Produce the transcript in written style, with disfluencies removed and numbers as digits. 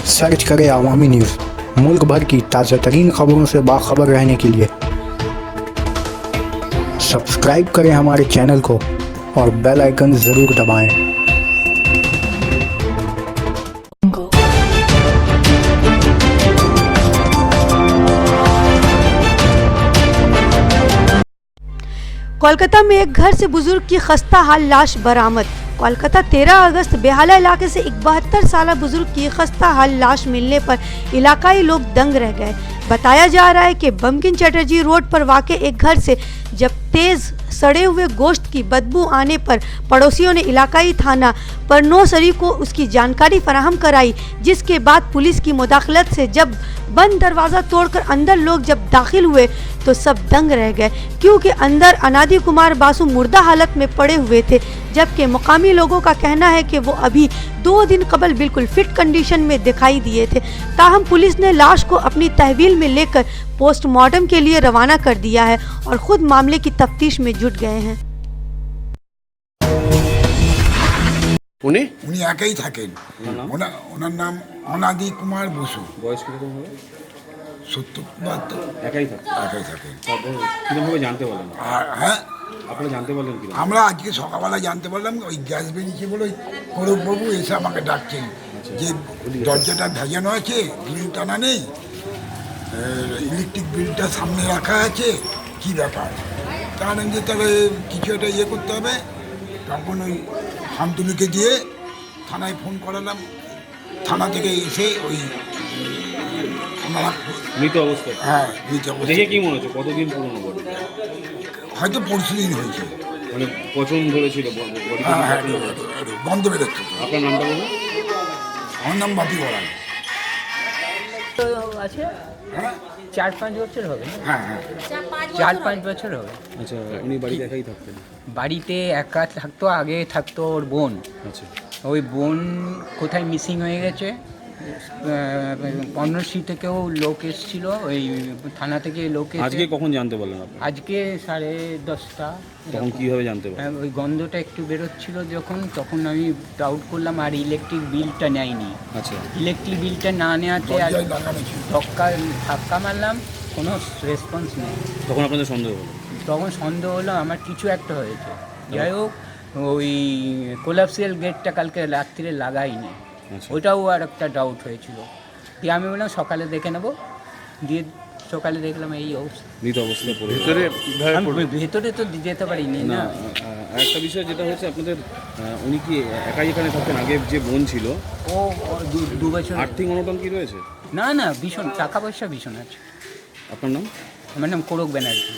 Search करें अवामी news. मुल्क भर की ताज़ा तरीन खबरों से बाखबर रहने के लिए सब्सक्राइब करें हमारे चैनल को और बेल आइकन ज़रूर दबाएं। कोलकाता में एक घर से बुजुर्ग की खस्ता हाल लाश बरामद। कोलकाता 13 अगस्त बेहाला इलाके से एक 72 साल बुजुर्ग की खस्ता हाल लाश मिलने पर इलाकाई लोग दंग रह गए। बताया जा रहा है कि बंकिम चटर्जी रोड पर वाक़े एक घर से जब तेज सड़े हुए गोश्त की बदबू आने पर पड़ोसियों ने इलाकाई थाना परनोसरी को उसकी जानकारी फराहम कराई, जिसके बाद पुलिस की मुदाखलत से जब बंद दरवाज़ा तोड़कर अंदर लोग जब दाखिल हुए तो सब दंग रह गए, क्योंकि अंदर अनादि कुमार बासु मुर्दा हालत में पड़े हुए थे, जबकि मुकामी लोगों का कहना है कि वो अभी 2 दिन कबल बिल्कुल फिट कंडीशन में दिखाई दिए थे। ताहम पुलिस ने लाश को अपनी तहवील में लेकर पोस्टमार्टम के लिए रवाना कर दिया है और खुद मामले की तफ्तीश में जुट गए हैं। উনি একাই থাকেন। ওনার নাম অনাদি কুমার বসু। বয়স কিরকম হবে? 70-72। একাই থাকেন? একাই থাকেন। তারপর কিরকমভাবে জানতে পারলেন? আর হ্যাঁ, আপনারা জানতে পারলেন কি? আমরা আজকে সকালবেলা জানতে পারলাম ওই গ্যাস বেরিয়েছে বলে ওই করববাবু এসে আমাকে ডাকছেন যে দরজাটা ভেজানো আছে, গ্রিল টানা নেই, ইলেকট্রিক বিলটা সামনে রাখা আছে, কি ব্যাপার? কারণ যে তাহলে কিছু একটা ইয়ে করতে হবে। তখন ওই শান্তনুকে দিয়ে থানায় ফোন করালাম। থানা থেকে এসে ওই ওনারা মৃত অবস্থায়? হ্যাঁ, মৃত দেখে অবস্থায়। কি মনে হচ্ছে কতদিন পুরনো বডি? হয়তো পরশু দিন হয়েছে। মানে পচন ধরেছিল বডি? হ্যাঁ হ্যাঁ, গন্ধ বেরোচ্ছে। আপনার নামটা বলুন। আমার নাম বাপি বড়াই। তো আছে হ্যাঁ 4-5 বছর হবে না? হ্যাঁ হ্যাঁ 4-5 বছর হবে। আচ্ছা, উনি বাড়িতে একাই থাকতেন? বাড়িতে একা থাকতো, আগে থাকতো ওর বোন। আচ্ছা, ওই বোন কোথায় মিসিং হয়ে গেছে, পর্ণশ্রী থেকেও লোক এসেছিল, ওই থানা থেকে লোক আজকে কখন জানতে পারলেন আপনি? আজকে 10:30। তখন কীভাবে জানতে পারলেন? ওই গন্ধটা একটু বেরোচ্ছিল তখন আমি ডাউট করলাম, আর ইলেকট্রিক বিলটা নেয়নি। আচ্ছা, ইলেকট্রিক বিলটা না নেওয়াতে আর দরজায় লাগানো ছিল। ধাক্কা মারলাম, কোনো রেসপন্স নেই। তখন আপনাদের সন্দেহ হলো? তখন সন্দেহ হলো আমার কিছু একটা হয়েছে। যাই হোক, ওই কোলাপসিয়াল গেটটা কালকে রাত্রিরে লাগাইনি, আচ্ছা। ওটাও আর একটা ডাউট হয়েছিল। দিয়ে আমি বললাম সকালে দেখে নেবো, দিয়ে সকালে দেখলাম এই অবস্থা। মৃত অবস্থায় পড়ে? আমি ভেতরে তো যেতে পারিনি না, না। একটা বিষয় যেটা হচ্ছে আপনাদের, উনি কি একাই এখানে থাকতেন? আগে যে বোন ছিল ও 2 বছর। আর্থিক অনটন কি রয়েছে? না না, ভীষণ টাকা পয়সা ভীষণ আছে। আপনার নাম? আমার নাম কোরক ব্যানার্জি।